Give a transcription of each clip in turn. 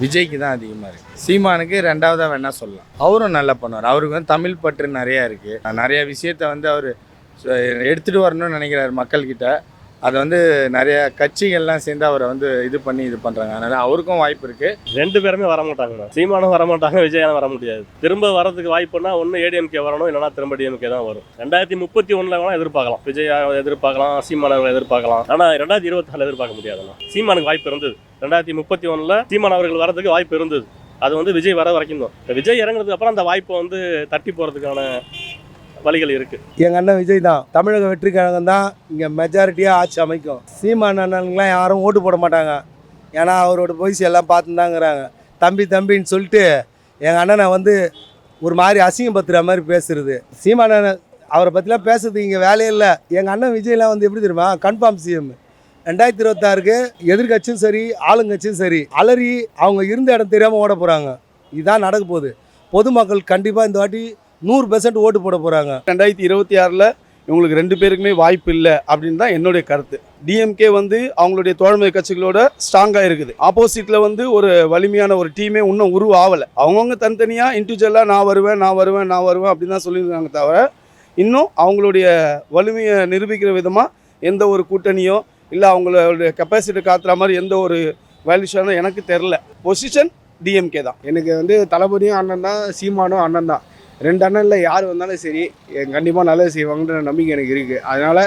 விஜய்க்கு தான் அதிகமாக இருக்குது. சீமானுக்கு ரெண்டாவதாக வேணால் சொல்லலாம். அவரும் நல்லா பண்ணுவார். அவருக்கு வந்து தமிழ் பற்று நிறையா இருக்குது. நிறையா விஷயத்த வந்து அவர் எடுத்துகிட்டு வரணும்னு நினைக்கிறார் மக்கள்கிட்ட. அதை வந்து நிறைய கட்சிகள்லாம் சேர்ந்து அவரை வந்து இது பண்ணுறாங்க. அதனால் அவருக்கும் வாய்ப்பு இருக்குது. ரெண்டு பேருமே வர மாட்டாங்க. சீமானும் வர மாட்டாங்க, விஜயானும் வர முடியாது. திரும்ப வரதுக்கு வாய்ப்புனா ஒன்று ஏடிஎம்கே வரணும், இல்லைனா திரும்ப டிஎம்கே தான் வரும். 2031 வேணால் எதிர்பார்க்கலாம், விஜயா எதிர்பார்க்கலாம், சீமானவர்கள் எதிர்பார்க்கலாம். ஆனால் 2024 எதிர்பார்க்க முடியாதுண்ணா. சீமானுக்கு வாய்ப்பு இருந்தது. 2031 சீமான் அவர்கள் வரதுக்கு வாய்ப்பு இருந்தது. அது வந்து விஜய் வர வரைக்கும் தான். விஜய் இறங்குறதுக்கு அப்புறம் அந்த வாய்ப்பை வந்து தட்டி போகிறதுக்கான வழிகள் இருக்குது. எங்கள் அண்ணன் விஜய் தான். தமிழக வெற்றி கழகம் தான் இங்கே மெஜாரிட்டியாக ஆட்சி அமைக்கும். சீமான் அண்ணனுங்களாம் யாரும் ஓட்டு போட மாட்டாங்க. ஏன்னா அவரோட பொய்ஸ் எல்லாம் பார்த்துதாங்கிறாங்க. தம்பின்னு சொல்லிட்டு எங்கள் அண்ணனை வந்து ஒரு மாதிரி அசிங்கப்படுத்துகிற மாதிரி பேசுறது. சீமான் அண்ணன் அவரை பற்றிலாம் பேசுறதுக்கு இங்கே வேலையே இல்லை. எங்கள் அண்ணன் விஜய்லாம் வந்து எப்படி தெரியுமா, கன்ஃபார்ம் சிஎம் 2026க்கு எதிர்கட்சியும் சரி ஆளுங்கட்சியும் சரி அலறி அவங்க இருந்த இடம் தெரியாமல் ஓட போகிறாங்க. இதுதான் நடக்க போகுது. பொதுமக்கள் கண்டிப்பாக இந்த வாட்டி 100% ஓட்டு போட போகிறாங்க. 2026ல் இவங்களுக்கு ரெண்டு பேருக்குமே வாய்ப்பு இல்லை அப்படின்னு தான் என்னுடைய கருத்து. டிஎம்கே வந்து அவங்களுடைய தோழமை கட்சிகளோட ஸ்ட்ராங்காக இருக்குது. ஆப்போசிட்டில் வந்து ஒரு வலிமையான ஒரு டீமே இன்னும் உருவாகலை. அவங்கவுங்க தனித்தனியாக இண்டிவிஜுவலாக நான் வருவேன் அப்படின்னு தான் சொல்லியிருக்காங்க. தவிர இன்னும் அவங்களுடைய வலிமையை நிரூபிக்கிற விதமாக எந்த ஒரு கூட்டணியோ இல்லை அவங்களுடைய கெப்பாசிட்டி காத்துற மாதிரி எந்த ஒரு வேல்யூஷனோ எனக்கு தெரில. பொசிஷன் டிஎம்கே தான். எனக்கு வந்து தளபதியும் அண்ணன் தான், சீமானும் அண்ணன் தான். ரெண்டு அண்ணனில் யார் வந்தாலும் சரி கண்டிப்பாக நல்லது செய்வாங்கன்ற நம்பிக்கை எனக்கு இருக்குது. அதனால்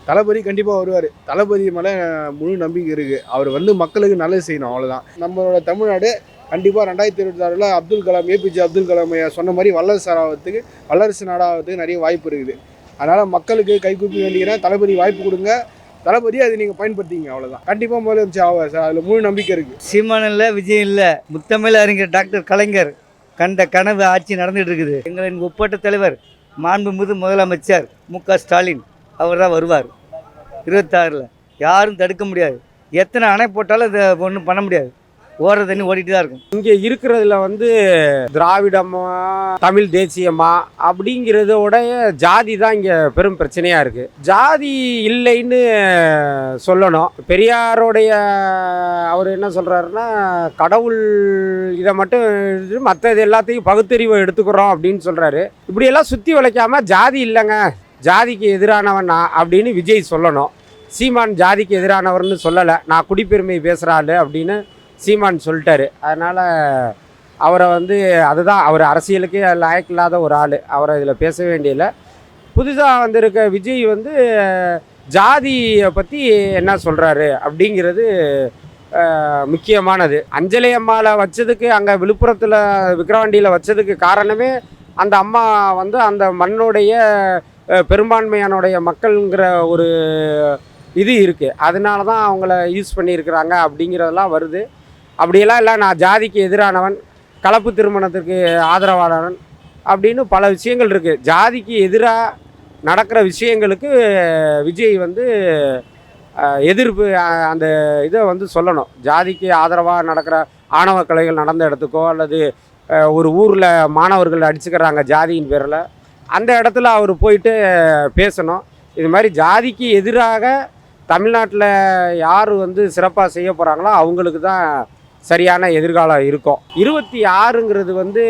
தளபதி கண்டிப்பாக வருவார். தளபதி மேலே முழு நம்பிக்கை இருக்குது. அவர் வந்து மக்களுக்கு நல்லது செய்யணும், அவ்வளோதான். நம்மளோட தமிழ்நாடு கண்டிப்பாக 2026ல் அப்துல் கலாம், ஏபிஜே அப்துல் கலாம் சொன்ன மாதிரி வல்லரசு நாடாகிறதுக்கு நிறைய வாய்ப்பு இருக்குது. அதனால் மக்களுக்கு கைகூப்பி வேண்டிக்கிறேன், தளபதி வாய்ப்பு கொடுங்க. தளபதி அதை நீங்கள் பயன்படுத்திங்க, அவ்வளோதான். கண்டிப்பாக முதலமைச்சர் ஆவார் சார், அதில் முழு நம்பிக்கை இருக்குது. சீமான் இல்லை, விஜய் இல்லை, முத்தமிழ் அறிஞர் டாக்டர் கலைஞர் கண்ட கனவு ஆட்சி நடந்துகிட்டு இருக்குது. எங்களின் ஒப்பற்ற தலைவர் மாண்புமிகு முதலமைச்சர் மு.க. ஸ்டாலின் அவர் தான் வருவார் 26ல். யாரும் தடுக்க முடியாது. எத்தனை அணை போட்டாலும் இதை ஒன்றும் பண்ண முடியாது. ஓடுற தண்ணி ஓடிட்டு தான் இருக்கும். இங்கே இருக்கிறதுல வந்து திராவிடமா தமிழ் தேசியமா அப்படிங்கிறதோட ஜாதி தான் இங்கே பெரும் பிரச்சனையாக இருக்குது. ஜாதி இல்லைன்னு சொல்லணும். பெரியாரோடைய அவர் என்ன சொல்கிறாருன்னா, கடவுள் இதை மட்டும் மற்றது எல்லாத்தையும் பகுத்தறிவை எடுத்துக்கிறோம் அப்படின்னு சொல்கிறாரு. இப்படியெல்லாம் சுற்றி வளைக்காமல் ஜாதி இல்லைங்க, ஜாதிக்கு எதிரானவன் நான் அப்படின்னு விஜய் சொல்லணும். சீமான் ஜாதிக்கு எதிரானவர்னு சொல்லலை, நான் குடிப்பெருமை பேசுகிறாள் அப்படின்னு சீமான் சொல்லிட்டாரு. அதனால் அவரை வந்து அதுதான், அவர் அரசியலுக்கே லாயக்கில்லாத ஒரு ஆள். அவரை இதில் பேச வேண்டியதில்லை. புதுசாக வந்திருக்க விஜய் வந்து ஜாதியை பற்றி என்ன சொல்கிறாரு அப்படிங்கிறது முக்கியமானது. அஞ்சலி அம்மாவில் வச்சதுக்கு, அங்கே விழுப்புரத்தில் விக்கிரவாண்டியில் வச்சதுக்கு காரணமே அந்த அம்மா வந்து அந்த மண்ணுடைய பெரும்பான்மையானுடைய மக்கள்ங்கிற ஒரு இது இருக்குது. அதனால தான் அவங்கள யூஸ் பண்ணியிருக்கிறாங்க அப்படிங்கிறதெல்லாம் வருது. அப்படியெல்லாம் இல்லை, நான் ஜாதிக்கு எதிரானவன், கலப்பு திருமணத்துக்கு ஆதரவானவன் அப்படின்னு பல விஷயங்கள் இருக்குது. ஜாதிக்கு எதிராக நடக்கிற விஷயங்களுக்கு விஜய் வந்து எதிர்ப்பு அந்த இதை வந்து சொல்லணும். ஜாதிக்கு ஆதரவாக நடக்கிற ஆணவ கொலைகள் நடந்த இடத்துக்கோ அல்லது ஒரு ஊரில் மாணவர்கள் அடிச்சுக்கிறாங்க ஜாதியின் பேரில், அந்த இடத்துல அவர் போயிட்டு பேசணும். இது மாதிரி ஜாதிக்கு எதிராக தமிழ்நாட்டில் யார் வந்து சிறப்பாக செய்ய போகிறாங்களோ அவங்களுக்கு தான் சரியான எதிர்காலம் இருக்கும். 26ங்கிறது வந்து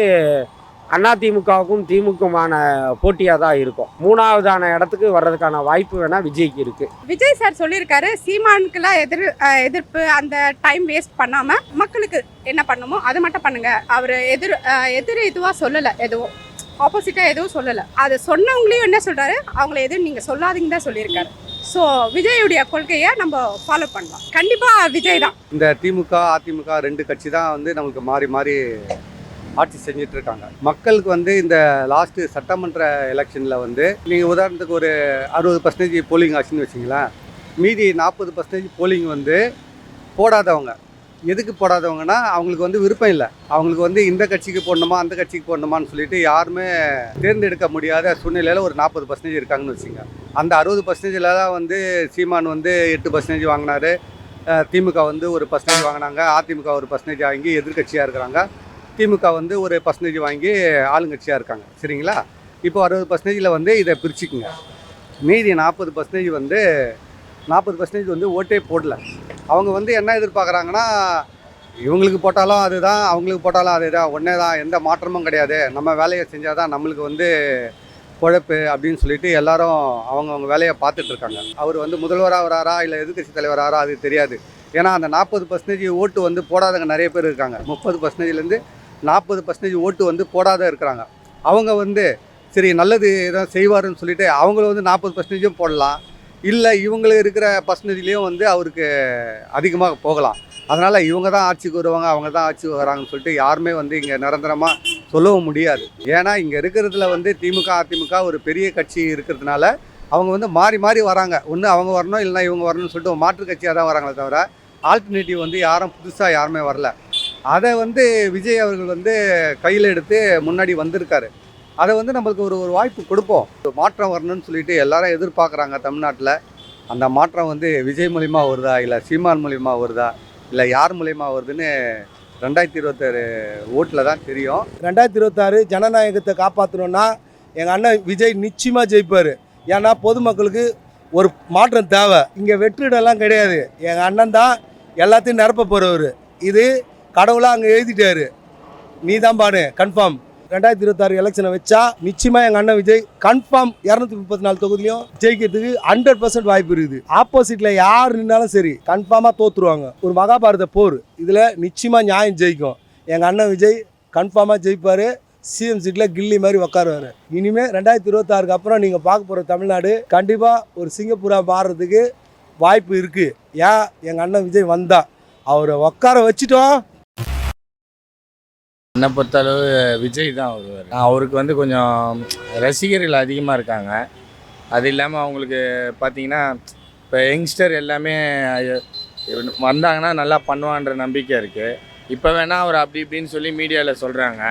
அதிமுகவுக்கும் திமுகமான போட்டியாக தான் இருக்கும். 3வதான இடத்துக்கு வர்றதுக்கான வாய்ப்பு வேணால் விஜய்க்கு இருக்குது. விஜய் சார் சொல்லியிருக்காரு, சீமானுக்கெல்லாம் எதிர்ப்பு அந்த டைம் வேஸ்ட் பண்ணாமல் மக்களுக்கு என்ன பண்ணுமோ அதை மட்டும் பண்ணுங்க. அவர் எதிர் இதுவாக சொல்லலை, எதுவும் ஆப்போசிட்டாக எதுவும் சொல்லலை. அதை சொன்னவங்களையும் என்ன சொல்கிறாரு, அவங்கள எதுவும் நீங்கள் சொல்லாதீங்க தான் சொல்லியிருக்காரு. ஸோ விஜயுடைய கொள்கையை நம்ம ஃபாலோ பண்ணலாம். கண்டிப்பாக விஜய் தான். இந்த திமுக அதிமுக ரெண்டு கட்சி தான் வந்து நம்மளுக்கு மாறி மாறி ஆட்சி செஞ்சுட்டு இருக்காங்க. மக்களுக்கு வந்து இந்த லாஸ்ட்டு சட்டமன்ற எலெக்ஷனில் வந்து நீங்கள் உதாரணத்துக்கு ஒரு 60% போலிங் ஆச்சுன்னு வச்சிங்களேன், மீதி 40% போலிங் வந்து போடாதவங்க. எதுக்கு போடாதவங்கன்னா அவங்களுக்கு வந்து விருப்பம் இல்லை. அவங்களுக்கு வந்து இந்த கட்சிக்கு போடணுமா அந்த கட்சிக்கு போடணுமான்னு சொல்லிட்டு யாருமே தேர்ந்தெடுக்க முடியாத சூழ்நிலையில் ஒரு 40% இருக்காங்கன்னு வச்சுங்க. அந்த 60%ல் தான் வந்து சீமான் வந்து 8% வாங்கினார், திமுக வந்து ஒரு % வாங்கினாங்க, அதிமுக ஒரு % வாங்கி எதிர்கட்சியாக இருக்கிறாங்க, திமுக வந்து ஒரு % வாங்கி ஆளுங்கட்சியாக இருக்காங்க. சரிங்களா? இப்போ 60%ல் வந்து இதை பிரிச்சுக்குங்க. மீதி 40% வந்து ஓட்டே போடல. அவங்க வந்து என்ன எதிர்பார்க்குறாங்கன்னா, இவங்களுக்கு போட்டாலும் அதுதான், அவங்களுக்கு போட்டாலும் அதுதான், ஒன்றே தான், எந்த மாற்றமும் கிடையாது. நம்ம வேலையை செஞ்சால் தான் நம்மளுக்கு வந்து பொழப்பு அப்படின்னு சொல்லிட்டு எல்லாரும் அவங்கவுங்க வேலையை பார்த்துட்டு இருக்காங்க. அவர் வந்து முதல்வராக வராரா இல்லை எதிர்க்கட்சி தலைவராரா அது தெரியாது. ஏன்னா அந்த 40% ஓட்டு வந்து போடாதவங்க நிறைய பேர் இருக்காங்க. 30%லேருந்து 40% ஓட்டு வந்து போடாத இருக்கிறாங்க. அவங்க வந்து சரி நல்லது எதாவது செய்வாருன்னு சொல்லிட்டு அவங்கள வந்து 40% போடலாம், இல்லை இவங்களுக்கு இருக்கிற பர்சன்டேஜ்லேயும் வந்து அவருக்கு அதிகமாக போகலாம். அதனால் இவங்க தான் ஆட்சிக்கு வருவாங்க, அவங்க தான் ஆட்சிக்கு வராங்கன்னு சொல்லிட்டு யாருமே வந்து இங்கே நிரந்தரமாக சொல்லவும் முடியாது. ஏன்னா இங்கே இருக்கிறதுல வந்து திமுக அதிமுக ஒரு பெரிய கட்சி இருக்கிறதுனால அவங்க வந்து மாறி மாறி வராங்க. ஒன்று அவங்க வரணும், இல்லைனா இவங்க வரணும்னு சொல்லிட்டு ஒரு மாற்று கட்சியாக தான் வராங்களே தவிர ஆல்டர்னேட்டிவ் வந்து யாரும் புதுசாக யாருமே வரல. அதை வந்து விஜய் அவர்கள் வந்து கையில் எடுத்து முன்னாடி வந்திருக்காரு. அதை வந்து நம்மளுக்கு ஒரு வாய்ப்பு கொடுப்போம். ஒரு மாற்றம் வரணும்னு சொல்லிட்டு எல்லாரும் எதிர்பார்க்குறாங்க தமிழ்நாட்டில். அந்த மாற்றம் வந்து விஜய் மூலிமா வருதா, இல்லை சீமான் மூலிமா வருதா, இல்லை யார் மூலிமா வருதுன்னு 2026 ஓட்டில் தான் தெரியும். 2026 ஜனநாயகத்தை காப்பாற்றணுன்னா எங்கள் அண்ணன் விஜய் நிச்சயமாக ஜெயிப்பார். ஏன்னா பொதுமக்களுக்கு ஒரு மாற்றம் தேவை. இங்கே வெற்றிடெல்லாம் கிடையாது. எங்கள் அண்ணன் தான் எல்லாத்தையும் நிரப்ப போகிறவர். இது கடவுளாக அங்கே எழுதிட்டாரு. நீ தான் பாடு கன்ஃபார்ம். 2026 எலெக்ஷனை வச்சா நிச்சயமாக எங்கள் அண்ணன் விஜய் கன்ஃபார்ம் 234 தொகுதியிலையும் ஜெயிக்கிறதுக்கு 100% வாய்ப்பு இருக்குது. ஆப்போசிட்டில் யார் நின்னாலும் சரி கன்ஃபார்மாக தோற்றுருவாங்க. ஒரு மகாபாரத போர், இதில் நிச்சயமாக நியாயம் ஜெயிக்கும். எங்கள் அண்ணன் விஜய் கன்ஃபார்மாக ஜெயிப்பார். சிஎம் சீட்டில் கில்லி மாதிரி உட்காருவார். இனிமேல் 2026 அப்புறம் நீங்கள் பார்க்க போகிற தமிழ்நாடு கண்டிப்பாக ஒரு சிங்கப்பூராக மாறுறதுக்கு வாய்ப்பு இருக்குது. ஏன் எங்கள் அண்ணன் விஜய் வந்தா அவரை உட்கார வச்சுட்டோம். என்னை பொறுத்தளவு விஜய் தான் வருவார். அவருக்கு வந்து கொஞ்சம் ரசிகர்கள் அதிகமாக இருக்காங்க. அது இல்லாமல் அவங்களுக்கு பார்த்தீங்கன்னா இப்போ யங்ஸ்டர் எல்லாமே வந்தாங்கன்னா நல்லா பண்ணுவான்ற நம்பிக்கை இருக்குது. இப்போ வேணால் அவர் அப்படி இப்படின்னு சொல்லி மீடியாவில் சொல்கிறாங்க.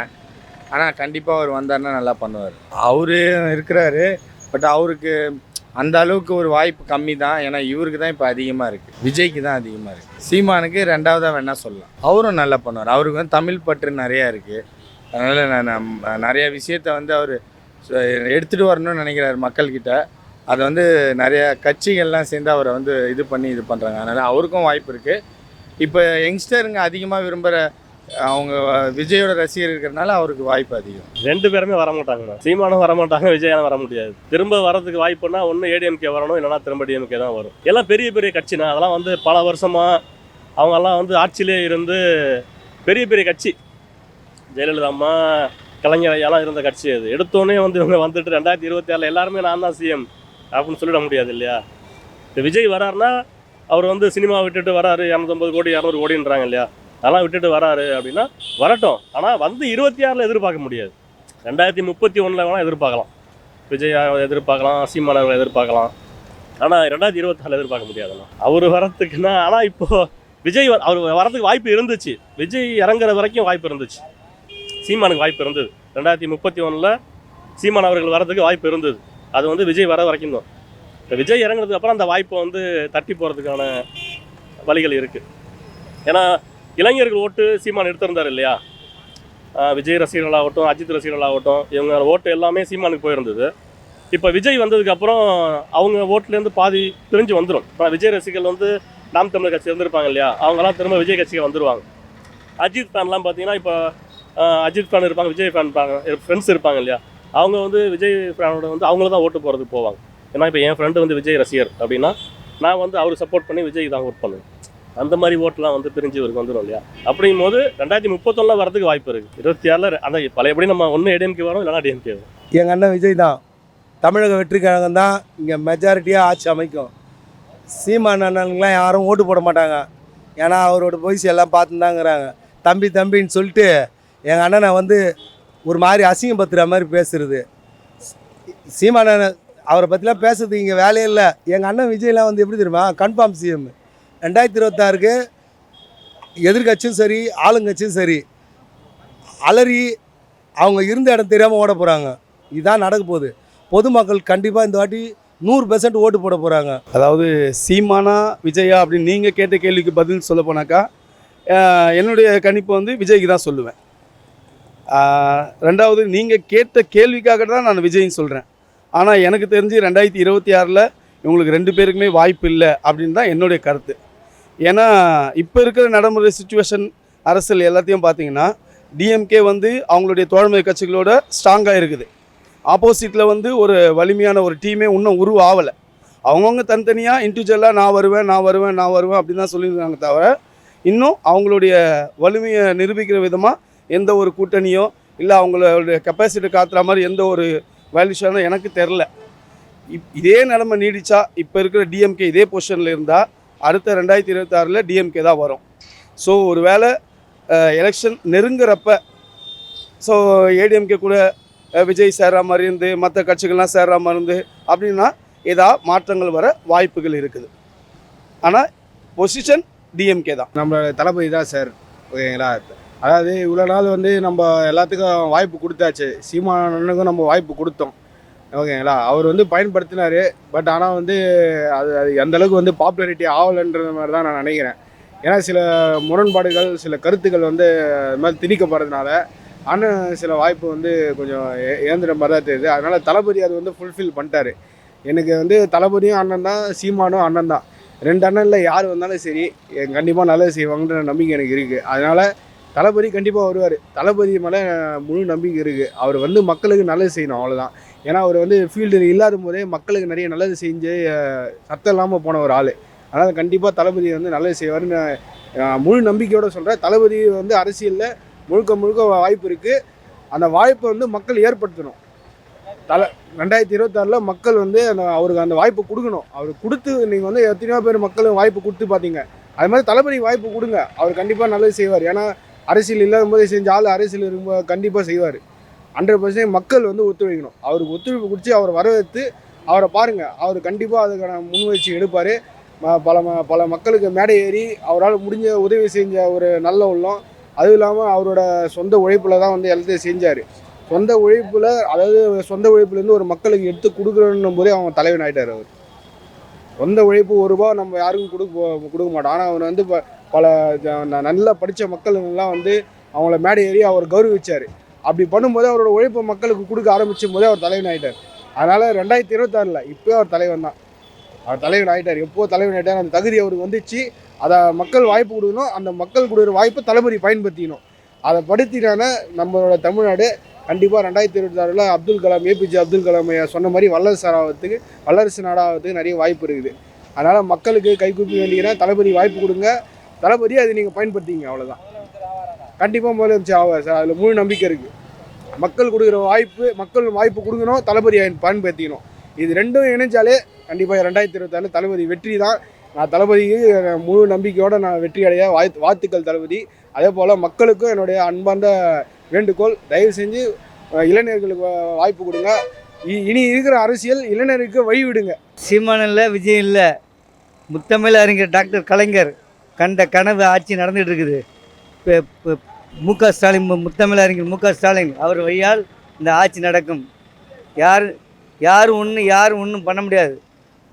ஆனால் கண்டிப்பாக அவர் வந்தார்னா நல்லா பண்ணுவார். அவரு இருக்கிறாரு, பட் அவருக்கு அந்த அளவுக்கு ஒரு வாய்ப்பு கம்மி தான். ஏன்னா இவருக்கு தான் இப்போ அதிகமாக இருக்குது, விஜய்க்கு தான் அதிகமாக இருக்குது. சீமானுக்கு ரெண்டாவதாக வேணால் சொல்லலாம். அவரும் நல்லா பண்ணுவார். அவருக்கு வந்து தமிழ் பற்று நிறையா இருக்குது. அதனால் நான் நிறையா விஷயத்தை வந்து அவர் எடுத்துகிட்டு வரணும்னு நினைக்கிறார் மக்கள்கிட்ட. அதை வந்து நிறையா கட்சிகள்லாம் சேர்ந்து அவரை வந்து இது பண்ணி இது பண்ணுறாங்க. அதனால் அவருக்கும் வாய்ப்பு இருக்குது. இப்போ யங்ஸ்டருங்க அதிகமாக விரும்புகிற அவங்க விஜயோட ரசிகர் இருக்கிறதுனால அவருக்கு வாய்ப்பு அதிகம். 2 பேருமே வர மாட்டாங்க. சீமானும் வர மாட்டாங்க, விஜயானும் வர முடியாது. திரும்ப வரதுக்கு வாய்ப்புனா ஒன்று ஏடிஎம்கே வரணும், இல்லைனா திரும்ப டிஎம்கே தான் வரும். எல்லாம் பெரிய பெரிய கட்சினா, அதெல்லாம் வந்து பல வருஷமாக அவங்கெல்லாம் வந்து ஆட்சியிலே இருந்து பெரிய பெரிய கட்சி. ஜெயலலிதா அம்மா, கலைஞர் ஐயாலாம் இருந்த கட்சி. அது எடுத்தோடனே வந்து இவங்க வந்துட்டு 2026 எல்லாருமே நான் தான் சிஎம் அப்படின்னு சொல்லிட முடியாது இல்லையா? இப்போ விஜய் வராருன்னா அவர் வந்து சினிமா விட்டுட்டு வராரு, 250 கோடி 200 கோடின்றாங்க இல்லையா? அதெல்லாம் விட்டுட்டு வராரு அப்படின்னா வரட்டும். ஆனால் வந்து 26 எதிர்பார்க்க முடியாது. 2031 வேணால் எதிர்பார்க்கலாம். விஜய் எதிர்பார்க்கலாம், சீமான் அவர்களை எதிர்பார்க்கலாம். ஆனால் 2026 எதிர்பார்க்க முடியாதுண்ணா அவர் வரத்துக்குன்னா. ஆனால் இப்போது விஜய் அவர் வரத்துக்கு வாய்ப்பு இருந்துச்சு. விஜய் இறங்குற வரைக்கும் வாய்ப்பு இருந்துச்சு. சீமானுக்கு வாய்ப்பு இருந்தது. 2031 சீமான் அவர்கள் வரதுக்கு வாய்ப்பு இருந்தது. அது வந்து விஜய் வர வரைக்கும் தான். இப்போ விஜய் இறங்குறதுக்கு அப்புறம் அந்த வாய்ப்பை வந்து தட்டி போகிறதுக்கான வழிகள் இருக்குது. ஏன்னா இளைஞர்கள் ஓட்டு சீமான் எடுத்திருந்தார் இல்லையா? விஜய் ரசிகர்களாகட்டும், அஜித் ரசிகர்களாகட்டும், இவங்க ஓட்டு எல்லாமே சீமானுக்கு போயிருந்தது. இப்போ விஜய் வந்ததுக்கப்புறம் அவங்க ஓட்டுலேருந்து பாதி பிரிஞ்சு வந்துடும். ஆனால் விஜய் ரசிகர்கள் வந்து நாம் தமிழர் கட்சி இருந்திருப்பாங்க இல்லையா? அவங்கெல்லாம் திரும்ப விஜய் கட்சிக்கு வந்துடுவாங்க. அஜித் ஃபேன்லாம் பார்த்தீங்கன்னா இப்போ அஜித் ஃபேன் இருப்பாங்க, விஜய் ஃபேன் இருப்பாங்க, ஃப்ரெண்ட்ஸ் இருப்பாங்க இல்லையா? அவங்க வந்து விஜய் ஃபேனோட வந்து அவங்கள தான் ஓட்டு போகிறதுக்கு போவாங்க. ஏன்னா இப்போ என் ஃப்ரெண்டு வந்து விஜய் ரசிகர் அப்படின்னா நான் வந்து அவருக்கு சப்போர்ட் பண்ணி விஜய் தான் ஓட் பண்ணுவேன். அந்த மாதிரி ஓட்டெலாம் வந்து பிரிஞ்சு இவருக்கு வந்துடும் இல்லையா? அப்படிங்கும் போது 2031 வரதுக்கு வாய்ப்பு இருக்குது. 26 அந்த பழையபடி நம்ம ஒன்று ஏடிஎம்கே வரும், இல்லைனா டிஎம்கே வரும். எங்கள் அண்ணன் விஜய் தான் தமிழக வெற்றி கழகம் தான் இங்கே மெஜாரிட்டியாக ஆட்சி அமைக்கும். சீமான் அண்ணனுங்களாம் யாரும் ஓட்டு போட மாட்டாங்க. ஏன்னா அவரோட பொய்ஸ் எல்லாம் பார்த்துதாங்கிறாங்க. தம்பி தம்பின்னு சொல்லிட்டு எங்கள் அண்ணனை வந்து ஒரு மாதிரி அசிங்கப்படுத்துகிற மாதிரி பேசுகிறது. சீமான் அண்ணன் அவரை பற்றிலாம் பேசுறதுக்கு இங்கே வேலையே இல்லை. எங்கள் அண்ணன் விஜய்லாம் வந்து எப்படி தெரியுமா? Confirm CM. 2026 எதிர்கட்சியும் சரி ஆளுங்கட்சியும் சரி அலறி அவங்க இருந்த இடம் தெரியாமல் ஓட போகிறாங்க. இதுதான் நடக்க போகுது. பொதுமக்கள் கண்டிப்பாக இந்த வாட்டி 100% ஓட்டு போட போகிறாங்க. அதாவது சீமானா விஜயா அப்படின்னு நீங்கள் கேட்ட கேள்விக்கு பதில் சொல்ல போனாக்கா என்னுடைய கணிப்பு வந்து விஜய்க்கு தான் சொல்லுவேன். ரெண்டாவது நீங்கள் கேட்ட கேள்விக்காக தான் நான் விஜய்ன்னு சொல்கிறேன். ஆனால் எனக்கு தெரிஞ்சு 2026 இவங்களுக்கு 2 பேருக்குமே வாய்ப்பு இல்லை அப்படின்னு தான் என்னுடைய கருத்து. ஏன்னா இப்போ இருக்கிற நடைமுறை சுச்சுவேஷன் அரசியல் எல்லாத்தையும் பார்த்தீங்கன்னா டிஎம்கே வந்து அவங்களுடைய தோழமை கட்சிகளோட ஸ்ட்ராங்காக இருக்குது. ஆப்போசிட்டில் வந்து ஒரு வலிமையான ஒரு டீமே இன்னும் ஆகலை. அவங்கவுங்க தனித்தனியாக இண்டிவிஜுவலாக நான் வருவேன் அப்படின்னு தான் சொல்லியிருக்காங்க தவிர இன்னும் அவங்களுடைய வலிமையை நிரூபிக்கிற விதமாக எந்த ஒரு கூட்டணியோ இல்லை அவங்களுடைய கெப்பாசிட்டி காத்துற மாதிரி எந்த ஒரு வேல்யூஷனும் எனக்கு தெரில. இதே நிலைமை நீடிச்சா இப்போ இருக்கிற டிஎம்கே இதே பொசிஷனில் இருந்தால் அடுத்த 2026 டிஎம்கே தான் வரும். ஸோ ஒரு வேளை எலெக்ஷன் நெருங்குறப்ப ஸோ ஏடிஎம்கே கூட விஜய் சேர்ற மாதிரி இருந்து மற்ற கட்சிகள்லாம் சேர்ற மாதிரி இருந்து அப்படின்னா ஏதாவது மாற்றங்கள் வர வாய்ப்புகள் இருக்குது. ஆனால் பொசிஷன் டிஎம்கே தான். நம்மளோட தளபதி தான் சார், ஓகேங்களா. அதாவது இவ்வளோ நாள் வந்து நம்ம எல்லாத்துக்கும் வாய்ப்பு கொடுத்தாச்சு, சீமானுக்கும் நம்ம வாய்ப்பு கொடுத்தோம், ஓகேங்களா. அவர் வந்து பயன்படுத்தினார். பட் ஆனால் வந்து அது அந்தளவுக்கு வந்து பாப்புலாரிட்டி ஆகலைன்ற மாதிரி தான் நான் நினைக்கிறேன். ஏன்னா சில முரண்பாடுகள் சில கருத்துக்கள் வந்து அது மாதிரி திணிக்கப்படுறதுனால ஆனால் சில வாய்ப்பு வந்து கொஞ்சம் ஏந்திர மாதிரி தான் தெரியுது. அதனால் தளபதி அது வந்து ஃபுல்ஃபில் பண்ணிட்டாரு. எனக்கு வந்து தளபதியும் அண்ணன் தான், சீமானும் அண்ணன் தான். 2 அண்ணனில் யார் வந்தாலும் சரி கண்டிப்பாக நல்லது செய்வாங்கன்ற நம்பிக்கை எனக்கு இருக்குது. அதனால் தளபதி கண்டிப்பாக வருவார். தளபதி மேலே முழு நம்பிக்கை இருக்குது. அவர் வந்து மக்களுக்கு நல்லது செய்யணும், அவ்வளோதான். ஏன்னா அவர் வந்து ஃபீல்டு இல்லாத போதே மக்களுக்கு நிறைய நல்லது செஞ்சு சத்தம் இல்லாமல் போன ஒரு ஆள். அதனால் கண்டிப்பாக தளபதி வந்து நல்லது செய்வார்னு முழு நம்பிக்கையோடு சொல்கிறேன். தளபதி வந்து அரசியலில் முழுக்க வாய்ப்பு இருக்குது. அந்த வாய்ப்பை வந்து மக்கள் ஏற்படுத்தணும். 2026 மக்கள் வந்து அவருக்கு அந்த வாய்ப்பு கொடுக்கணும். அவர் கொடுத்து நீங்கள் வந்து எத்தனையோ பேர் மக்களும் வாய்ப்பு கொடுத்து பார்த்தீங்க. அது மாதிரி தளபதிக்கு வாய்ப்பு கொடுங்க. அவர் கண்டிப்பாக நல்லது செய்வார். ஏன்னா அரசியல் இல்லாத போதே செஞ்ச ஆள் அரசியல் இருக்கும்போது கண்டிப்பாக செய்வார். 100% மக்கள் வந்து ஒத்துழைக்கணும். அவருக்கு ஒத்துழைப்பு கொடுத்து அவரை வரவேற்று அவரை பாருங்கள். அவர் கண்டிப்பாக அதுக்கான முன்முயற்சி எடுப்பார். பல மக்களுக்கு மேடை ஏறி அவரால் முடிஞ்ச உதவி செஞ்ச ஒரு நல்ல உள்ளம். அதுவும் இல்லாமல் அவரோட சொந்த உழைப்பில் தான் வந்து எல்லாத்தையும் செஞ்சார். சொந்த உழைப்பில், அதாவது சொந்த உழைப்புலேருந்து ஒரு மக்களுக்கு எடுத்து கொடுக்குறன்னும் போதே அவங்க தலைவன் ஆகிட்டார். அவர் சொந்த உழைப்பு ₹1 நம்ம யாருக்கும் கொடுக்க மாட்டோம். ஆனால் அவர் வந்து பல நல்லா படித்த மக்களுங்கெல்லாம் வந்து அவங்கள மேடை ஏறி அவர் கௌரவிச்சார். அப்படி பண்ணும்போது அவரோட உழைப்பை மக்களுக்கு கொடுக்க ஆரம்பிச்சும் போதே அவர் தலைவன் ஆகிட்டார். அதனால் 2026 இப்போ அவர் தலைவன் தான். அவர் தலைவன் ஆகிட்டார். எப்போது தலைவன் ஆகிட்டார், அந்த தகுதி அவருக்கு வந்துச்சு. அதை மக்கள் வாய்ப்பு கொடுக்கணும். அந்த மக்கள் கொடுக்குற வாய்ப்பை தளபதி பயன்படுத்திக்கணும். அதை படுத்தினான நம்மளோட தமிழ்நாடு கண்டிப்பாக 2026 அப்துல் கலாம், ஏபிஜே அப்துல் கலாம் சொன்ன மாதிரி வல்லரசு நாடாகிறதுக்கு நிறைய வாய்ப்பு இருக்குது. அதனால் மக்களுக்கு கைகூப்பி வேண்டிக்கிறேன், தளபதி வாய்ப்பு கொடுங்க. தளபதி அதை நீங்கள் பயன்படுத்திங்க, அவ்வளோதான். கண்டிப்பாக முதலமைச்சர் ஆவார் சார், அதில் முழு நம்பிக்கை இருக்குது. மக்கள் கொடுக்குற மக்கள் வாய்ப்பு கொடுக்கணும், தளபதி பயன்படுத்திக்கணும். இது ரெண்டும் இணைஞ்சாலே கண்டிப்பாக 2026 தளபதி வெற்றி தான். நான் தளபதிக்கு முழு நம்பிக்கையோடு நான் வெற்றி அடைய வாழ்த்துக்கள் தளபதி. அதே போல் மக்களுக்கும் என்னுடைய அன்பார்ந்த வேண்டுகோள், தயவு செஞ்சு இளைஞர்களுக்கு வாய்ப்பு கொடுங்க. இனி இருக்கிற அரசியல் இளைஞருக்கு வழி விடுங்க. சீமான் இல்லை, விஜய் இல்லை, முத்தமிழ் அறிஞர் டாக்டர் கலைஞர் கண்ட கனவு ஆட்சி நடந்துகிட்டு இருக்குது. இப்போ முக ஸ்டாலின், முத்தமிழ் அறிஞர் முக ஸ்டாலின் அவர் வழியால் இந்த ஆட்சி நடக்கும். யாரும் ஒன்றும் பண்ண முடியாது.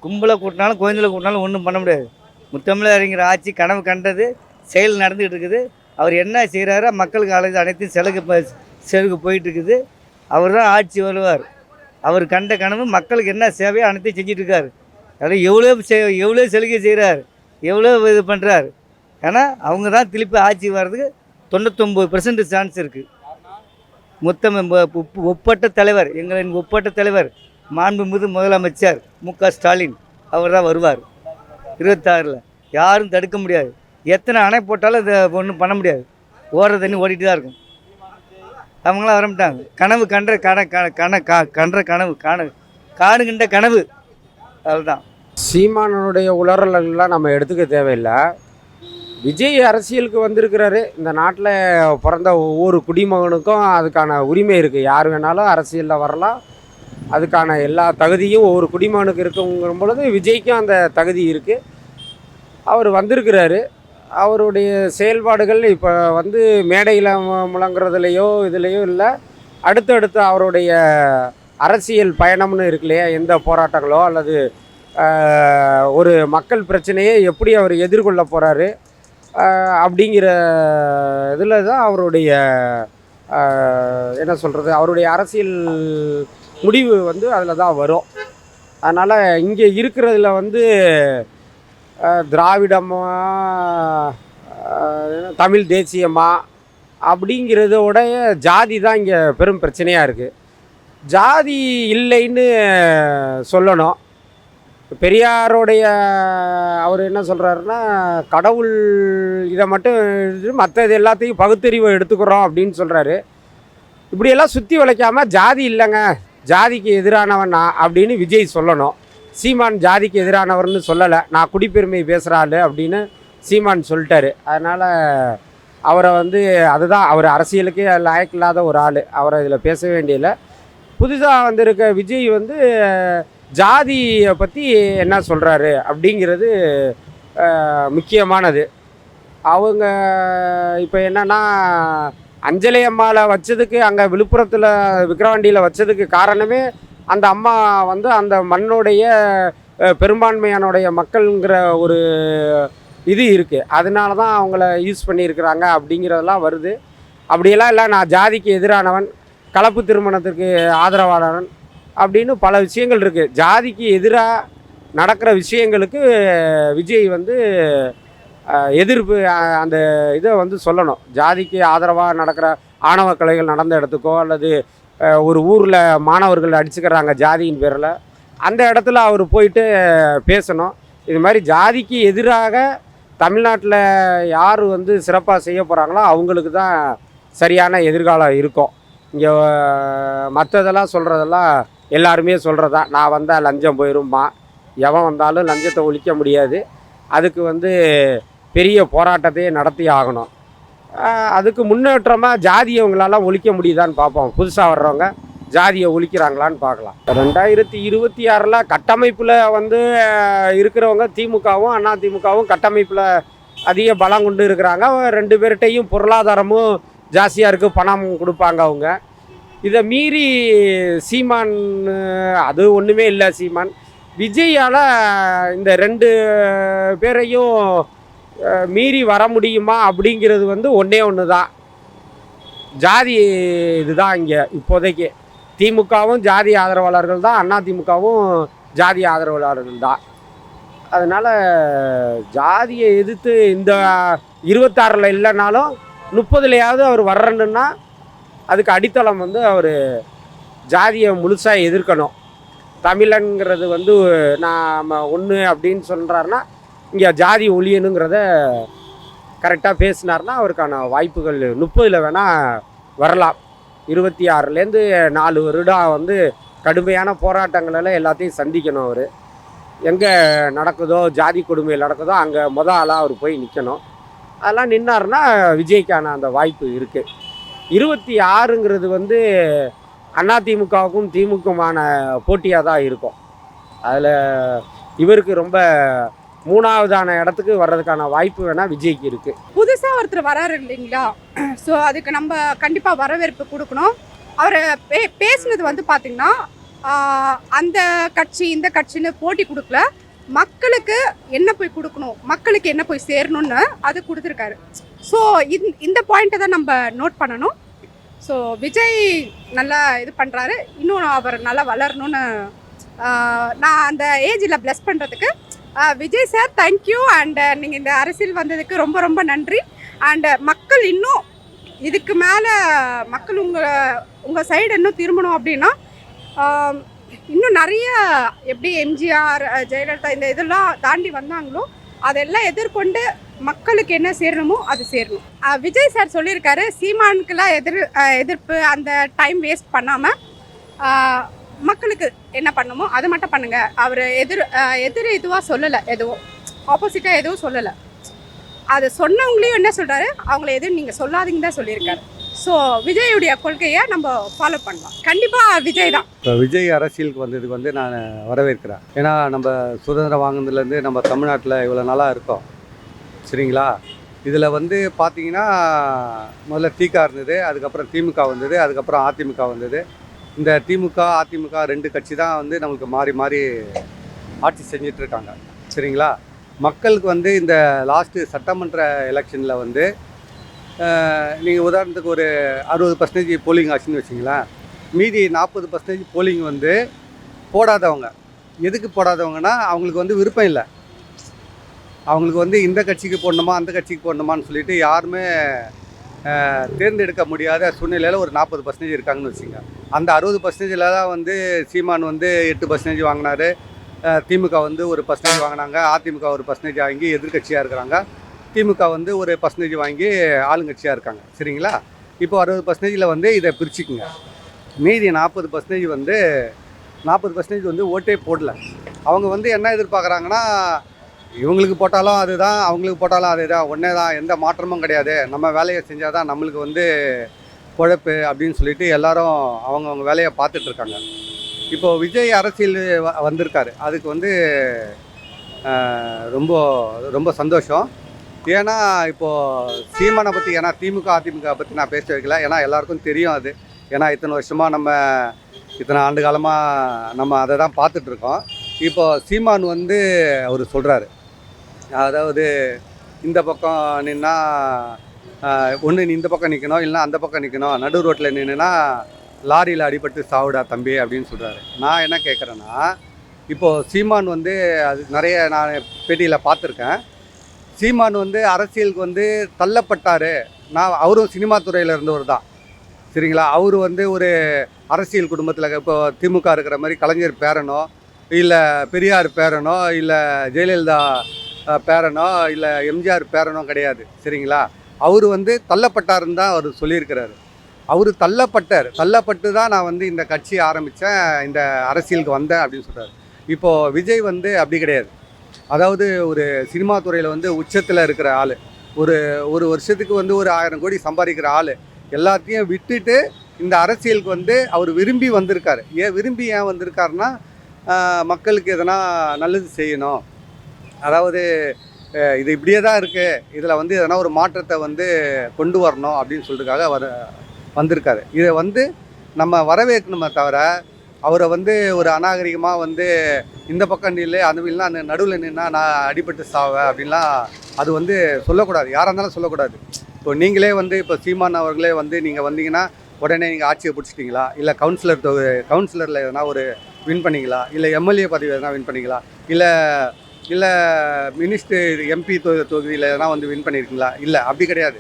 கும்பலை கூட்டினாலும் கோயிலில் கூட்டினாலும் ஒன்றும் பண்ண முடியாது. முத்தமிழ் அறிஞர் ஆட்சி கனவு கண்டது செயல் நடந்துகிட்டு இருக்குது. அவர் என்ன செய்கிறாரோ மக்களுக்கு அனைத்தையும் செலுக்கு போயிட்டுருக்குது. அவர் தான் ஆட்சி வருவார். அவர் கண்ட கனவு மக்களுக்கு என்ன சேவையோ அனைத்தையும் செஞ்சிட்ருக்கார். அதில் எவ்வளோ சலுகை செய்கிறார், எவ்வளோ இது பண்ணுறார். ஏன்னா அவங்க தான் திருப்பி ஆட்சி வர்றதுக்கு 99% சான்ஸ் இருக்குது. ஒப்பற்ற தலைவர், எங்களின் ஒப்பற்ற தலைவர் மாண்புமிகு முதலமைச்சர் முக ஸ்டாலின் அவர் தான் வருவார் 26. யாரும் தடுக்க முடியாது. எத்தனை அணை போட்டாலும் இதை ஒன்றும் பண்ண முடியாது. ஓடுற தண்ணி ஓடிட்டு தான் இருக்கும். அவங்களாம் வரமாட்டாங்க. கனவு கன்ற கனவு காணுகின்ற கனவு, அதுதான். சீமானனுடைய உளறலெல்லாம் நம்ம எடுத்துக்க தேவையில்லை. விஜய் அரசியலுக்கு வந்திருக்கிறாரு. இந்த நாட்டில் பிறந்த ஒவ்வொரு குடிமகனுக்கும் அதுக்கான உரிமை இருக்குது. யார் வேணாலும் அரசியலில் வரலாம். அதுக்கான எல்லா தகுதியும் ஒவ்வொரு குடிமகனுக்கு இருக்குங்கிற பொழுது விஜய்க்கும் அந்த தகுதி இருக்குது. அவர் வந்திருக்கிறாரு. அவருடைய செயல்பாடுகள் இப்போ வந்து மேடையில் முழங்குறதுலையோ இதுலேயோ இல்லை. அடுத்தடுத்து அவருடைய அரசியல் பயணம்னு இருக்கு இல்லையா, எந்த போராட்டங்களோ அல்லது ஒரு மக்கள் பிரச்சனையை எப்படி அவர் எதிர்கொள்ள போகிறாரு அப்படிங்கிற இதில் தான் அவருடைய என்ன சொல்கிறது, அவருடைய அரசியல் முடிவு வந்து அதில் தான் வரும். அதனால் இங்கே இருக்கிறதுல வந்து திராவிடமா தமிழ் தேசியமா அப்படிங்கிறதோடைய ஜாதி தான் இங்கே பெரும் பிரச்சனையாக இருக்குது. ஜாதி இல்லைன்னு சொல்லணும். பெரியாருடைய அவர் என்ன சொல்கிறாருன்னா, கடவுள் இதை மட்டும் மற்றது எல்லாத்தையும் பகுத்தறிவை எடுத்துக்கிறோம் அப்படின்னு சொல்கிறாரு. இப்படியெல்லாம் சுற்றி வளைக்காமல் ஜாதி இல்லைங்க, ஜாதிக்கு எதிரானவன் நான் அப்படின்னு விஜய் சொல்லணும். சீமான் ஜாதிக்கு எதிரானவர்னு சொல்லலை, நான் குடிப்பெருமை பேசுகிறாள் அப்படின்னு சீமான் சொல்லிட்டாரு. அதனால் அவரை அதுதான் அவர் அரசியலுக்கே லாயக்கில்லாத ஒரு ஆள், அவரை இதில் பேச வேண்டியதில்லை. புதுசாக வந்திருக்க விஜய் ஜாதியை பற்றி என்ன சொல்கிறாரு அப்படிங்கிறது முக்கியமானது. அவங்க இப்போ என்னென்னா, அஞ்சலி அம்மாவை வச்சதுக்கு அங்கே விழுப்புரத்தில் விக்கிரவாண்டியில் வச்சதுக்கு காரணமே அந்த அம்மா அந்த மண்ணுடைய பெரும்பான்மையானுடைய மக்களுங்கிற ஒரு இது இருக்குது. அதனால தான் அவங்கள யூஸ் பண்ணியிருக்கிறாங்க அப்படிங்கிறதெல்லாம் வருது. அப்படியெல்லாம் இல்லை, நான் ஜாதிக்கு எதிரானவன், கலப்பு திருமணத்திற்கு ஆதரவாளன் அப்படின்னு பல விஷயங்கள் இருக்குது. ஜாதிக்கு எதிராக நடக்கிற விஷயங்களுக்கு விஜய் எதிர்ப்பு அந்த இதை சொல்லணும். ஜாதிக்கு ஆதரவாக நடக்கிற ஆணவ கொலைகள் நடந்த இடத்துக்கோ அல்லது ஒரு ஊரில் மாணவர்கள் அடிச்சுக்கிறாங்க ஜாதியின் பேரில், அந்த இடத்துல அவர் போயிட்டு பேசணும். இது மாதிரி ஜாதிக்கு எதிராக தமிழ்நாட்டில் யார் சிறப்பாக செய்ய போகிறாங்களோ அவங்களுக்கு தான் சரியான எதிர்காலம் இருக்கும். இங்கே மற்றதெல்லாம் சொல்கிறதெல்லாம் எல்லாருமே சொல்கிறதா, நான் வந்தால் லஞ்சம் போயிடும்மா, எவன் வந்தாலும் லஞ்சத்தை ஒழிக்க முடியாது, அதுக்கு பெரிய போராட்டத்தையே நடத்தி ஆகணும். அதுக்கு முன்னேற்றமாக ஜாதியை அவங்களாலாம் ஒழிக்க முடியுதான்னு பார்ப்போம். புதுசாக வர்றவங்க ஜாதியை ஒழிக்கிறாங்களான்னு பார்க்கலாம். 2026 கட்டமைப்பில் இருக்கிறவங்க திமுகவும் அதிமுகவும் கட்டமைப்பில் அதிக பலம் கொண்டு இருக்கிறாங்க. 2 பேர்கிட்டையும் பொருளாதாரமும் ஜாஸ்தியாக இருக்குது, பணம் கொடுப்பாங்க அவங்க. இதை மீறி சீமான் அது ஒன்றுமே இல்லை. சீமான் விஜயால் இந்த 2 பேரையும் மீறி வர முடியுமா அப்படிங்கிறது ஒன்றே ஒன்று தான், ஜாதி இதுதான். இங்கே இப்போதைக்கு திமுகவும் ஜாதி ஆதரவாளர்கள் தான், அதிமுகவும் ஜாதி ஆதரவாளர்கள் தான். அதனால் ஜாதியை எதிர்த்து இந்த 26 இல்லைனாலும் 30லையாவது அவர் வர்றணுன்னா அதுக்கு அடித்தளம் அவர் ஜாதியை முழுசாக எதிர்க்கணும். தமிழன்கிறது நாம் ஒன்று அப்படின்னு சொல்கிறாருன்னா இங்கே ஜாதி ஒழியணுங்கிறத கரெக்டாக பேசினார்னா அவருக்கான வாய்ப்புகள் 30ல் வேணால் வரலாம். 26லேருந்து 4 வருடம் கடுமையான போராட்டங்களெல்லாம் எல்லாத்தையும் சந்திக்கணும். அவர் எங்கே நடக்குதோ ஜாதி கொடுமையில் நடக்குதோ அங்கே ஆளாக அவர் போய் நிற்கணும். அதெல்லாம் நின்னார்னா விஜய்க்கான அந்த வாய்ப்பு இருக்குது. 26ங்கிறது அதிமுகவுக்கும் திமுகவுமான போட்டியாக தான் இருக்கும். அதில் இவருக்கு ரொம்ப 3ஆவதான இடத்துக்கு வர்றதுக்கான வாய்ப்பு வேணால் விஜய்க்கு இருக்குது. புதுசாக ஒருத்தர் வராரு இல்லைங்களா, ஸோ அதுக்கு நம்ம கண்டிப்பாக வரவேற்பு கொடுக்கணும். அவர் பேசுனது பார்த்திங்கன்னா அந்த கட்சி இந்த கட்சின்னு போட்டி கொடுக்கல, மக்களுக்கு என்ன போய் கொடுக்கணும், மக்களுக்கு என்ன போய் சேரணும்னு அது கொடுத்துருக்காரு. ஸோ இந்த பாயிண்ட்டை தான் நம்ம நோட் பண்ணணும். ஸோ விஜய் நல்லா இது பண்ணுறாரு, இன்னும் அவர் நல்லா வளரணும்னு நான் அந்த ஏஜில் ப்ளஸ் பண்ணுறதுக்கு விஜய் சார் தேங்க்யூ. அண்ட் நீங்கள் இந்த அரசியல் வந்ததுக்கு ரொம்ப ரொம்ப நன்றி. அண்டு மக்கள் இன்னும் இதுக்கு மேலே மக்கள் உங்கள் சைடு இன்னும் திரும்பணும் அப்படின்னா இன்னும் நிறைய எப்படி எம்ஜிஆர் ஜெயலலிதா இந்த இதெல்லாம் தாண்டி வந்தாங்களோ அதெல்லாம் எதிர்கொண்டு மக்களுக்கு என்ன சேரணுமோ அது சேரணும். விஜய் சார் சொல்லியிருக்காரு, சீமானுக்கெல்லாம் எதிர்ப்பு அந்த டைம் வேஸ்ட் பண்ணாமல் மக்களுக்கு என்ன பண்ணணுமோ அதை மட்டும் பண்ணுங்க. அவர் எதிர் இதுவாக சொல்லலை, எதுவும் ஆப்போசிட்டாக எதுவும் சொல்லலை. அது சொன்னவங்களையும் என்ன சொல்கிறாரு, அவங்கள எதுவும் நீங்கள் சொல்லாதீங்க தான் சொல்லியிருக்காரு. ஸோ விஜயுடைய கொள்கையை நம்ம ஃபாலோ பண்ணலாம். கண்டிப்பாக விஜய் தான். இப்போ விஜய் அரசியலுக்கு வந்ததுக்கு நான் வரவேற்கிறேன். ஏன்னா நம்ம சுதந்திரம் வாங்கினதுலேருந்து நம்ம தமிழ்நாட்டில் இவ்வளோ நாளாக இருக்கோம், சரிங்களா. இதில் பார்த்தீங்கன்னா முதல்ல திக இருந்தது, அதுக்கப்புறம் திமுக வந்தது, அதுக்கப்புறம் அதிமுக வந்தது. இந்த திமுக அதிமுக 2 கட்சி தான் நம்மளுக்கு மாறி மாறி ஆட்சி செஞ்சிட்ருக்காங்க, சரிங்களா. மக்களுக்கு இந்த லாஸ்ட்டு சட்டமன்ற எலெக்ஷனில் நீங்கள் உதாரணத்துக்கு ஒரு 60% போலிங் ஆச்சுன்னு வச்சிங்களேன், மீதி 40% போலிங் போடாதவங்க. எதுக்கு போடாதவங்கன்னா அவங்களுக்கு விருப்பம் இல்லை. அவங்களுக்கு வந்து இந்த கட்சிக்கு போடணுமா அந்த கட்சிக்கு போடணுமான்னு சொல்லிட்டு யாருமே தேர்ந்தெடுக்க முடியாத சூழ்நிலையில் ஒரு 40% இருக்காங்கன்னு வச்சுங்க. அந்த 60%ல் தான் வந்து சீமான் வந்து 8% வாங்கினார், திமுக வந்து ஒரு % வாங்கினாங்க, அதிமுக ஒரு % வாங்கி எதிர்கட்சியாக இருக்கிறாங்க, திமுக வந்து ஒரு % வாங்கி ஆளுங்கட்சியாக இருக்காங்க. சரிங்களா? இப்போ 60%ல் வந்து இதை பிரிச்சுக்குங்க. மீதி 40% வந்து 40% வந்து ஓட்டே போடல. அவங்க வந்து என்ன எதிர்பார்க்குறாங்கன்னா, இவங்களுக்கு போட்டாலும் அதுதான், அவங்களுக்கு போட்டாலும் அதுதான், ஒன்றே தான், எந்த மாற்றமும் கிடையாது, நம்ம வேலையை செஞ்சால் தான் நம்மளுக்கு வந்து பொழப்பு அப்படின்னு சொல்லிட்டு எல்லாரும் அவங்கவுங்க வேலையை பார்த்துட்ருக்காங்க. இப்போது விஜய் அரசியல் வந்திருக்காரு, அதுக்கு வந்து ரொம்ப ரொம்ப சந்தோஷம். ஏன்னா இப்போது சீமானை பற்றி, ஏன்னா திமுக அதிமுக பற்றி நான் பேச வைக்கல, ஏன்னா எல்லாருக்கும் தெரியும் அது. ஏன்னா இத்தனை வருஷமாக இத்தனை ஆண்டு காலமாக நம்ம அதை தான் பார்த்துட்ருக்கோம். இப்போ சீமான் வந்து அவர் சொல்கிறாரு, அதாவது இந்த பக்கம் நின்னா ஒன்று நீ இந்த பக்கம் நிற்கணும், இல்லைனா அந்த பக்கம் நிற்கணும், நடு ரோட்டில் நின்றுனா லாரியில் அடிபட்டு சாவுடா தம்பி அப்படின்னு சொல்கிறாரு. நான் என்ன கேட்குறேன்னா, இப்போது சீமான் வந்து அது நிறைய நான் பேட்டியில் பார்த்துருக்கேன். சீமான் வந்து அரசியலுக்கு வந்து தள்ளப்பட்டார். அவரும் சினிமா துறையில் இருந்தவர் தான். சரிங்களா? அவர் வந்து ஒரு அரசியல் குடும்பத்தில், இப்போ திமுக இருக்கிற மாதிரி கலைஞர் பேரனோ, இல்லை பெரியார் பேரனோ, இல்லை ஜெயலலிதா பேரனோ, இல்லை எம்ஜிஆர் பேரனோ கிடையாது. சரிங்களா? அவர் வந்து தள்ளப்பட்டாருன்னு தான் அவர் சொல்லியிருக்கிறாரு. அவர் தள்ளப்பட்டு தான் நான் வந்து இந்த கட்சி ஆரம்பித்தேன், இந்த அரசியலுக்கு வந்தேன் அப்படின்னு சொல்கிறார். இப்போது விஜய் வந்து அப்படி கிடையாது. அதாவது ஒரு சினிமா துறையில் வந்து உச்சத்தில் இருக்கிற ஆள், ஒரு வருஷத்துக்கு வந்து ஒரு 1000 கோடி சம்பாதிக்கிற ஆள், எல்லாத்தையும் விட்டுட்டு இந்த அரசியலுக்கு வந்து அவர் விரும்பி வந்திருக்காரு. ஏன் வந்திருக்காருன்னா, மக்களுக்கு எதனா நல்லது செய்யணும், அதாவது இது இப்படியே தான் இருக்குது, இதில் வந்து எதனா ஒரு மாற்றத்தை வந்து கொண்டு வரணும் அப்படின்னு சொல்கிறதுக்காக வந்திருக்காரு. இதை வந்து நம்ம வரவேற்கணுமே தவிர, அவரை வந்து ஒரு அநாகரிகமாக வந்து இந்த பக்கம் நில்லு, அது இல்லைனா நடுவில் நின்னா நான் அடிபட்டு சாவேன் அப்படின்லாம் அது வந்து சொல்லக்கூடாது, யாராக இருந்தாலும் சொல்லக்கூடாது. இப்போ நீங்களே வந்து இப்போ சீமான் அவர்களே வந்து நீங்கள் வந்தீங்கன்னா உடனே நீங்கள் ஆட்சியை பிடிச்சிட்டிங்களா, இல்லை கவுன்சிலரில் எதனா ஒரு வின் பண்ணிங்களா, இல்லை எம்எல்ஏ பதவி எதனா வின் பண்ணிங்களா, இல்லை மினிஸ்டர் எம்பி தொகுதியில் எதனா வந்து வின் பண்ணியிருக்கீங்களா? இல்லை, அப்படி கிடையாது.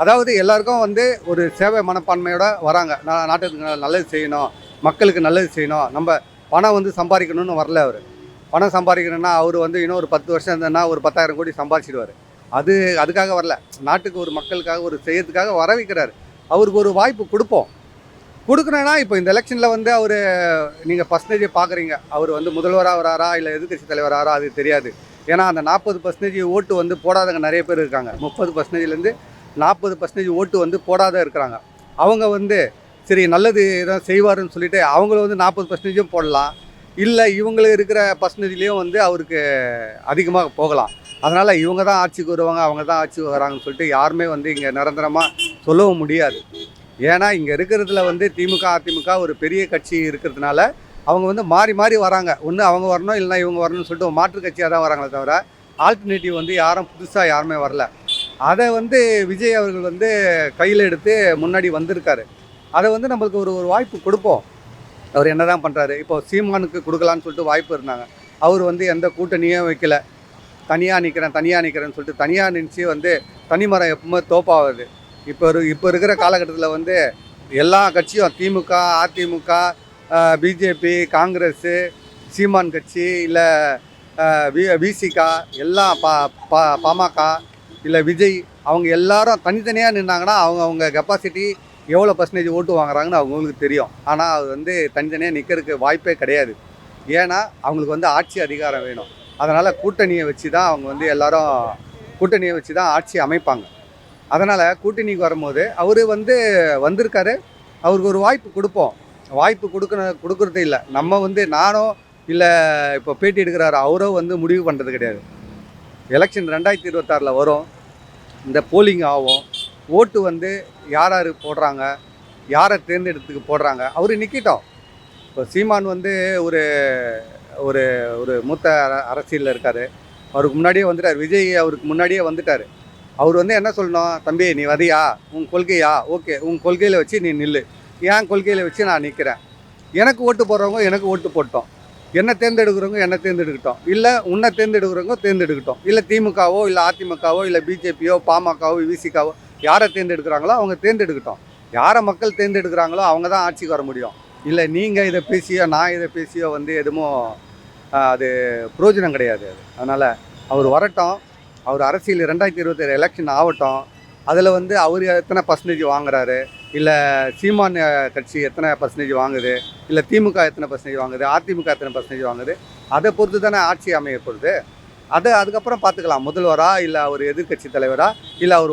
அதாவது எல்லாருக்கும் வந்து ஒரு சேவை மனப்பான்மையோடு வராங்க. நான் நாட்டுக்கு நல்லது செய்யணும், மக்களுக்கு நல்லது செய்யணும், நம்ம பணம் வந்து சம்பாதிக்கணும்னு வரல. அவர் பணம் சம்பாதிக்கணும்னா அவர் வந்து இன்னும் ஒரு 10 வருஷம் இருந்ததுன்னா ஒரு 10,000 கோடி சம்பாதிச்சிடுவார். அதுக்காக வரல, நாட்டுக்கு ஒரு மக்களுக்காக ஒரு செய்யறதுக்காக வர வைக்கிறாரு. அவருக்கு ஒரு வாய்ப்பு கொடுக்கணும்னா, இப்போ இந்த எலெக்ஷனில் வந்து அவர் நீங்கள் % பார்க்குறீங்க, அவர் வந்து முதல்வராக வராரா இல்லை எதிர்கட்சி தலைவராரா அது தெரியாது. ஏன்னா அந்த 40% ஓட்டு வந்து போடாதவங்க நிறைய பேர் இருக்காங்க. 30%லேருந்து 40% ஓட்டு வந்து போடாத இருக்கிறாங்க. அவங்க வந்து சரி நல்லது எதாவது செய்வாருன்னு சொல்லிட்டு அவங்கள வந்து 40% போடலாம், இல்லை இவங்களுக்கு இருக்கிற பர்சன்டேஜ்லேயும் வந்து அவருக்கு அதிகமாக போகலாம். அதனால் இவங்க தான் ஆட்சிக்கு வருவாங்க, அவங்க தான் ஆட்சிக்கு வராங்கன்னு சொல்லிட்டு யாருமே வந்து இங்கே நிரந்தரமாக சொல்லவும் முடியாது. ஏன்னா இங்கே இருக்கிறதுல வந்து திமுக அதிமுக ஒரு பெரிய கட்சி இருக்கிறதுனால அவங்க வந்து மாறி மாறி வராங்க. ஒன்று அவங்க வரணும், இல்லைனா இவங்க வரணும்னு சொல்லிட்டு மாற்று கட்சியாக தான் வராங்களே தவிர ஆல்டர்னேட்டிவ் வந்து புதுசாக யாருமே வரல. அதை வந்து விஜய் அவர்கள் வந்து கையில் எடுத்து முன்னாடி வந்திருக்காரு. அதை வந்து நம்மளுக்கு ஒரு வாய்ப்பு கொடுப்போம். அவர் என்ன தான் பண்ணுறாரு, இப்போ சீமானுக்கு கொடுக்கலான்னு சொல்லிட்டு வாய்ப்பு இருந்தாங்க. அவர் வந்து எந்த கூட்டணியும் வைக்கல, தனியாக நிற்கிறேன்னு சொல்லிட்டு தனியாக நினச்சி வந்து தனிமரம் எப்பவுமே தோப்பாகுது. இப்போ இருக்கிற காலகட்டத்தில் வந்து எல்லா கட்சியும் திமுக அதிமுக பிஜேபி காங்கிரஸு சீமான் கட்சி இல்லை விசிகா எல்லாம் பாமக இல்லை விஜய், அவங்க எல்லாரும் தனித்தனியாக நின்னாங்கன்னா அவங்க கெப்பாசிட்டி எவ்வளோ % ஓட்டு வாங்குறாங்கன்னு அவங்களுக்கு தெரியும். ஆனால் அது வந்து தனித்தனியாக நிற்கிறதுக்கு வாய்ப்பே கிடையாது. ஏன்னா அவங்களுக்கு வந்து ஆட்சி அதிகாரம் வேணும். அதனால் கூட்டணியை வச்சு தான் அவங்க வந்து எல்லாரும் கூட்டணியை வச்சு தான் ஆட்சி அமைப்பாங்க. அதனால் கூட்டணிக்கு வரும்போது அவர் வந்து வந்திருக்காரு, அவருக்கு ஒரு வாய்ப்பு கொடுப்போம். வாய்ப்பு கொடுக்குறது இல்லை, நம்ம வந்து நானோ இல்லை இப்போ பேட்டி எடுக்கிறாரு அவரோ வந்து முடிவு பண்ணுறது கிடையாது. எலெக்ஷன் 2026 வரும், இந்த போலிங் ஆகும், ஓட்டு வந்து யார் போடுறாங்க, யாரை தேர்ந்தெடுத்துக்கு போடுறாங்க, அவர் நிற்கிட்டோம். இப்போ சீமான் வந்து ஒரு ஒரு ஒரு மூத்த அரசியலில் இருக்கார், அவருக்கு முன்னாடியே வந்துட்டார். விஜய் அவருக்கு முன்னாடியே வந்துட்டார். அவர் வந்து என்ன சொல்லணும், தம்பி நீ வரியா, உன் கொள்கையா, ஓகே உன் கொள்கையில் வச்சு நீ நில்லு, என் கொள்கையில் வச்சு நான் நிற்கிறேன், எனக்கு ஓட்டு போடுறவங்க எனக்கு ஓட்டு போட்டோம், என்ன தேர்ந்தெடுக்கிறவங்க என்ன தேர்ந்தெடுக்கட்டும், இல்லை உன்னை தேர்ந்தெடுக்கிறவங்க தேர்ந்தெடுக்கட்டும், இல்லை திமுகவோ இல்லை அதிமுகவோ இல்லை பிஜேபியோ பாமகவோ விசிகாவோ யாரை தேர்ந்தெடுக்கிறாங்களோ அவங்க தேர்ந்தெடுக்கட்டும். யாரை மக்கள் தேர்ந்தெடுக்கிறாங்களோ அவங்க தான் ஆட்சிக்கு வர முடியும். இல்லை நீங்கள் இதை பேசியோ நான் இதை பேசியோ வந்து எதுவும் அது பிரயோஜனம் கிடையாது. அதனால் அவர் வரட்டும், அவர் அரசியல் 2027 எலெக்ஷன் ஆகட்டும். அதில் வந்து அவர் எத்தனை பர்சன்டேஜ் வாங்குறாரு, இல்லை சீமான் கட்சி எத்தனை பர்சன்டேஜ் வாங்குது, இல்லை திமுக எத்தனை பர்சன்டேஜ் வாங்குது, அதிமுக எத்தனை பர்சன்டேஜ் வாங்குது, அதை பொறுத்து தானே ஆட்சி அமையப்படுது. அதுக்கப்புறம் பார்த்துக்கலாம், முதல்வரா இல்லை அவர் எதிர்க்கட்சி தலைவரா, இல்லை அவர்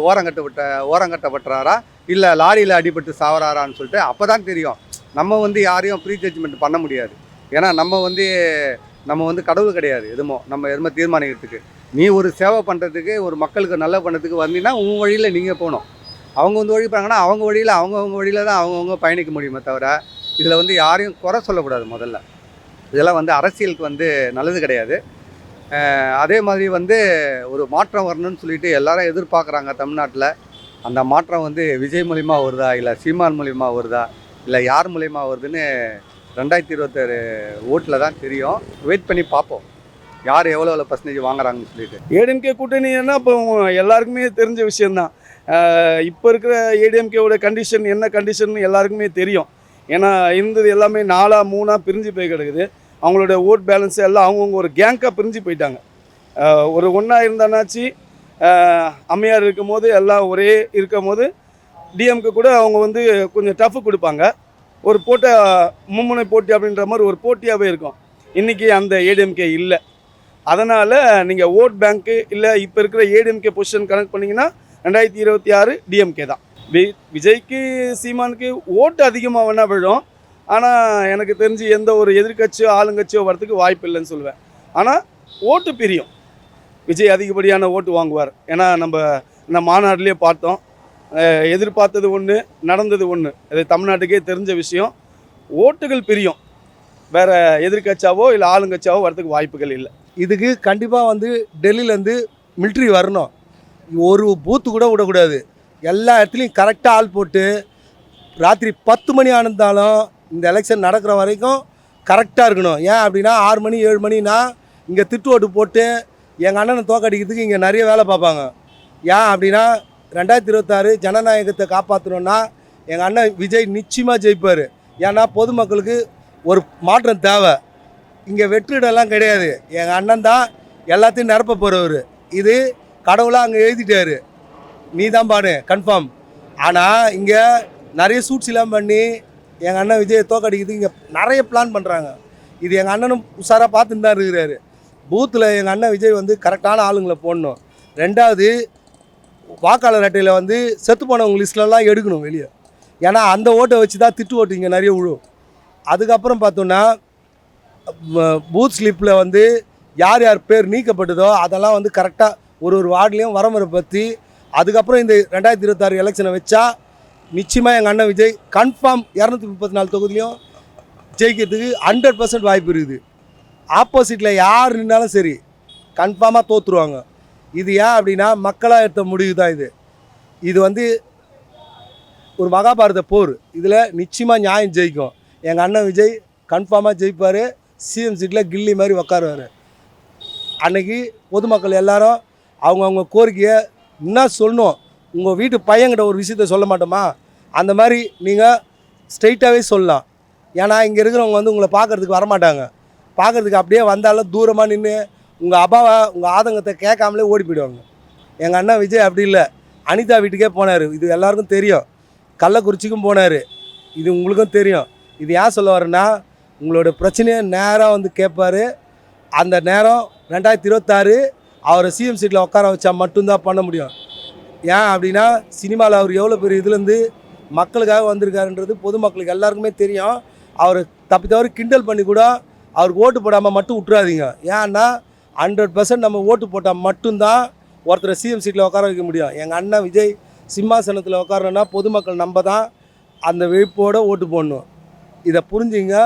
ஓரங்கட்டப்பட்டுறாரா, இல்லை லாரியில் அடிபட்டு சாவறாரான்னு சொல்லிட்டு அப்போ தான் தெரியும். நம்ம வந்து யாரையும் ப்ரீ ஜட்ஜ்மெண்ட் பண்ண முடியாது. ஏன்னா நம்ம வந்து கடவுள் கிடையாது. நம்ம எதுவுமே தீர்மானிக்கிறதுக்கு. நீ ஒரு சேவை பண்ணுறதுக்கு, ஒரு மக்களுக்கு நல்ல பண்ணுறதுக்கு வந்தீங்கன்னா உங்கள் வழியில் நீங்கள் போகணும். அவங்க வந்து வழி போகிறாங்கன்னா அவங்க வழியில் தான் அவங்கவுங்க பயணிக்க முடியுமே தவிர இதில் வந்து யாரையும் குறை சொல்லக்கூடாது. முதல்ல இதெல்லாம் வந்து அரசியலுக்கு வந்து நல்லது கிடையாது. அதே மாதிரி வந்து ஒரு மாற்றம் வரணும்னு சொல்லிட்டு எல்லாரும் எதிர்பார்க்குறாங்க தமிழ்நாட்டில். அந்த மாற்றம் வந்து விஜய் மூலிமா வருதா, இல்லை சீமான் மூலிமா வருதா, இல்லை யார் மூலிமா வருதுன்னு 2026 ஓட்டில் தான் தெரியும். வெயிட் பண்ணி பார்ப்போம் யார் எவ்வளோ பர்சன்டேஜ் வாங்குறாங்கன்னு சொல்லிட்டு. ஏடிஎம்கே கூட்டணின்னா இப்போ எல்லாருக்குமே தெரிஞ்ச விஷயந்தான். இப்போ இருக்கிற ஏடிஎம்கேவோட கண்டிஷன் என்ன கண்டிஷன் எல்லாருக்குமே தெரியும். ஏன்னா இருந்தது எல்லாமே 4-3 பிரிஞ்சு போய் கிடக்குது. அவங்களோட ஓட் பேலன்ஸ் எல்லாம் அவங்கவுங்க ஒரு கேங்காக பிரிஞ்சு போயிட்டாங்க. ஒரு ஒன்றா இருந்தானாச்சு அம்மையார் இருக்கும் போது எல்லாம் ஒரே இருக்கும் போது டிஎம்கே கூட அவங்க வந்து கொஞ்சம் டஃப் கொடுப்பாங்க. ஒரு மும்முனை போட்டி அப்படின்ற மாதிரி ஒரு போட்டியாகவே இருக்கும். இன்றைக்கி அந்த ஏடிஎம்கே இல்லை. அதனால் நீங்கள் ஓட் பேங்க்கு இல்லை இப்போ இருக்கிற ஏடிஎம்கே பொசிஷன் கனெக்ட் பண்ணிங்கன்னா 2026 டிஎம்கே தான். விஜய்க்கு சீமானுக்கு ஓட்டு அதிகமாக வேணால் விழும். ஆனால் எனக்கு தெரிஞ்சு எந்த ஒரு எதிர்கட்சியோ ஆளுங்கட்சியோ வரத்துக்கு வாய்ப்பு இல்லைன்னு சொல்லுவேன். ஆனால் ஓட்டு பிரியும். விஜய் அதிகப்படியான ஓட்டு வாங்குவார். ஏன்னா நம்ம இந்த மாநாட்டிலே பார்த்தோம். எதிர்பார்த்தது ஒன்று, நடந்தது ஒன்று. அது தமிழ்நாட்டுக்கே தெரிஞ்ச விஷயம். ஓட்டுகள் பிரியும். வேறு எதிர்கட்சியாவோ இல்லை ஆளுங்கட்சியாவோ வரதுக்கு வாய்ப்புகள் இல்லை. இதுக்கு கண்டிப்பாக வந்து டெல்லியிலேருந்து மிலிட்ரி வரணும். ஒரு பூத்து கூட விடக்கூடாது. எல்லா இடத்துலையும் கரெக்டாக ஆள் போட்டு ராத்திரி 10 மணி ஆனந்தாலும் இந்த எலெக்ஷன் நடக்கிற வரைக்கும் கரெக்டாக இருக்கணும். ஏன் அப்படின்னா 6 மணி 7 மணினா இங்கே திட்டு ஓட்டு போட்டு எங்கள் அண்ணனை தோக்கடிக்கிறதுக்கு இங்கே நிறைய வேலை பார்ப்பாங்க. ஏன் அப்படின்னா 2026 ஜனநாயகத்தை காப்பாற்றணுன்னா எங்கள் அண்ணன் விஜய் நிச்சயமாக ஜெயிப்பார். ஏன்னா பொதுமக்களுக்கு ஒரு மாற்றம் தேவை. இங்கே வெற்றிடெல்லாம் கிடையாது. எங்கள் அண்ணன் தான் எல்லாத்தையும் நிரப்ப போகிறவர். இது கடவுளாக அங்கே எழுதிட்டாரு, நீ தான் பாடு கன்ஃபார்ம். ஆனால் இங்கே நிறைய சூட்ஸ் எல்லாம் பண்ணி எங்கள் அண்ணன் விஜயை தோக்கடிக்கிறதுக்கு இங்கே நிறைய பிளான் பண்ணுறாங்க. இது எங்கள் அண்ணனும் உஷாராக பார்த்துன்னு தான் இருக்கிறாரு. பூத்தில் எங்கள் அண்ணன் விஜய் வந்து கரெக்டான ஆளுங்களை போடணும். 2வது வாக்காளர் அட்டையில் வந்து செத்து போனவங்க லிஸ்ட்லலாம் எடுக்கணும் வெளியே. ஏன்னா அந்த ஓட்டை வச்சு தான் திட்டு ஓட்டு இங்கே நிறைய விழும். அதுக்கப்புறம் பார்த்தோன்னா பூத் ஸ்லிப்பில் வந்து யார் யார் பேர் நீக்கப்பட்டதோ அதெல்லாம் வந்து கரெக்டாக ஒரு வார்டுலேயும் வரமுறை பற்றி அதுக்கப்புறம் இந்த 2026 எலெக்ஷனை வச்சா நிச்சயமாக எங்கள் அண்ணன் விஜய் கன்ஃபார்ம் 234 தொகுதியிலையும் ஜெயிக்கிறதுக்கு 100% வாய்ப்பு இருக்குது. ஆப்போசிட்டில் யார் நின்னாலும் சரி கன்ஃபார்மாக தோற்றுருவாங்க. இது ஏன் அப்படின்னா மக்களாக எடுத்த முடிவு தான் இது. இது வந்து ஒரு மகாபாரத போர். இதில் நிச்சயமாக நியாயம் ஜெயிக்கும். எங்கள் அண்ணன் விஜய் கன்ஃபார்மாக ஜெயிப்பார். சிஎம் சீட்டில் கில்லி மாதிரி உக்காருவார். அன்றைக்கி பொதுமக்கள் எல்லாரும் அவங்கவுங்க கோரிக்கையை என்ன சொல்லணும், உங்கள் வீட்டு பையன்கிட்ட ஒரு விஷயத்த சொல்ல மாட்டோமா, அந்த மாதிரி நீங்கள் ஸ்ட்ரைட்டாகவே சொல்லலாம். ஏன்னா இங்கே இருக்கிறவங்க வந்து உங்களை பார்க்குறதுக்கு வரமாட்டாங்க. பார்க்குறதுக்கு அப்படியே வந்தாலும் தூரமாக நின்று உங்கள் அப்பாவை உங்கள் ஆதங்கத்தை கேட்காமலே ஓடி போயிடுவாங்க. எங்கள் அண்ணன் விஜய் அப்படி இல்லை. அனிதா வீட்டுக்கே போனார். இது எல்லாருக்கும் தெரியும். கள்ளக்குறிச்சிக்கும் போனார். இது உங்களுக்கும் தெரியும். இது ஏன் சொல்ல வரேன்னா உங்களோட பிரச்சனையை நேராக வந்து கேட்பார். அந்த நேரம் 2026 அவரை சிஎம் சீட்டில் உட்கார வச்சா மட்டும்தான் பண்ண முடியும். ஏன் அப்படின்னா சினிமாவில் அவர் எவ்வளோ பெரிய இதுலேருந்து மக்களுக்காக வந்திருக்காருன்றது பொதுமக்களுக்கு எல்லாருக்குமே தெரியும். அவர் தப்பித்தவரை கிண்டல் பண்ணி கூட அவருக்கு ஓட்டு போடாமல் மட்டும் விட்டுறாதீங்க. ஏன்னா 100% நம்ம ஓட்டு போட்டால் மட்டும்தான் ஒருத்தரை சிஎம் சீட்டில் உட்கார வைக்க முடியும். எங்கள் அண்ணன் விஜய் சிம்மாசனத்தில் உட்காரணுன்னா பொதுமக்கள் நம்ம தான் அந்த விழிப்போடு ஓட்டு போடணும். இதை புரிஞ்சுங்க.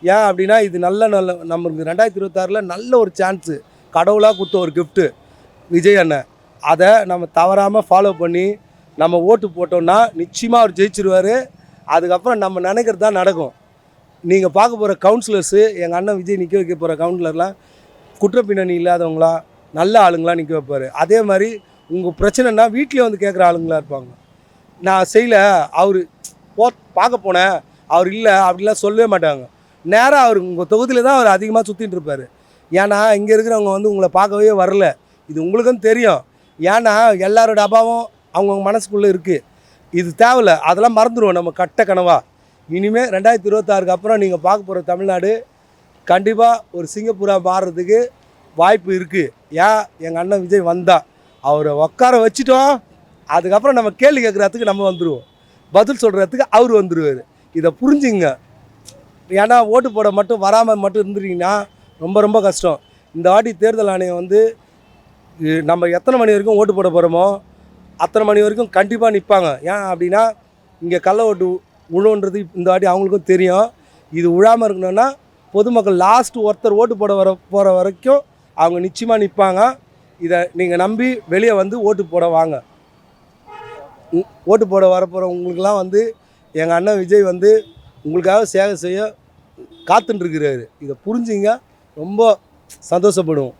ஏன் அப்படின்னா இது நம்மளுக்கு 2026 நல்ல ஒரு சான்ஸு, கடவுளாக கொடுத்த ஒரு கிஃப்ட்டு விஜய் அண்ணன். அதை நம்ம தவறாமல் ஃபாலோ பண்ணி நம்ம ஓட்டு போட்டோம்னா நிச்சயமாக அவர் ஜெயிச்சிருவார். அதுக்கப்புறம் நம்ம நினைக்கிறது தான் நடக்கும். நீங்கள் பார்க்க போகிற கவுன்சிலர்ஸு எங்கள் அண்ணன் விஜய் நிற்க வைக்க போகிற கவுன்சிலர்லாம் குற்ற பின்னணி இல்லாதவங்களா நல்ல ஆளுங்களாம் நிற்க வைப்பார். அதே மாதிரி உங்கள் பிரச்சனைனா வீட்டிலே வந்து கேட்குற ஆளுங்களாக இருப்பாங்க. நான் செய்யலை, அவர் பார்க்க போனேன், அவர் இல்லை அப்படிலாம் சொல்லவே மாட்டாங்க. நேராக அவர் உங்கள் தொகுதியில் தான் அவர் அதிகமாக சுற்றிட்டு இருப்பார். ஏன்னா இங்கே இருக்கிறவங்க வந்து உங்களை பார்க்கவே வரல, இது உங்களுக்கும் தெரியும். ஏன்னா எல்லாரோட அபாவம் அவங்கவுங்க மனசுக்குள்ளே இருக்குது. இது தேவையில்ல, அதெல்லாம் மறந்துடுவோம் நம்ம கட்ட கனவா. இனிமேல் 2026க்கு அப்புறம் நீங்கள் பார்க்க போகிற தமிழ்நாடு கண்டிப்பாக ஒரு சிங்கப்பூராக மாறுறதுக்கு வாய்ப்பு இருக்குது. ஏன் எங்கள் அண்ணன் விஜய் வந்தால் அவரை உட்கார வச்சுட்டோம், அதுக்கப்புறம் நம்ம கேள்வி கேட்குறதுக்கு நம்ம வந்துடுவோம், பதில் சொல்கிறதுக்கு அவர் வந்துடுவார். இதை புரிஞ்சுங்க. ஏன்னா ஓட்டு போட மட்டும் வராமல் மட்டும் இருந்துட்டீங்கன்னா ரொம்ப ரொம்ப கஷ்டம். இந்த வாட்டி தேர்தல் ஆணையம் வந்து நம்ம எத்தனை மணி வரைக்கும் ஓட்டு போட போகிறோமோ அத்தனை மணி வரைக்கும் கண்டிப்பாக நிற்பாங்க. ஏன் அப்படின்னா இங்கே கள்ள ஓட்டு உழுவுன்றது இந்த வாட்டி அவங்களுக்கும் தெரியும். இது உழாமல் இருக்கணும்னா பொதுமக்கள் லாஸ்ட்டு ஒருத்தர் ஓட்டு போட போகிற வரைக்கும் அவங்க நிச்சயமாக நிற்பாங்க. இதை நீங்கள் நம்பி வெளியே வந்து ஓட்டு போட வாங்க. ஓட்டு போட வரப்போகிற உங்களுக்கெல்லாம் வந்து எங்கள் அண்ணன் விஜய் வந்து உங்களுக்காக சேவை செய்ய காத்துட்டுருக்கிறாரு. இதை புரிஞ்சுங்க, ரொம்ப சந்தோஷப்படுவோம்.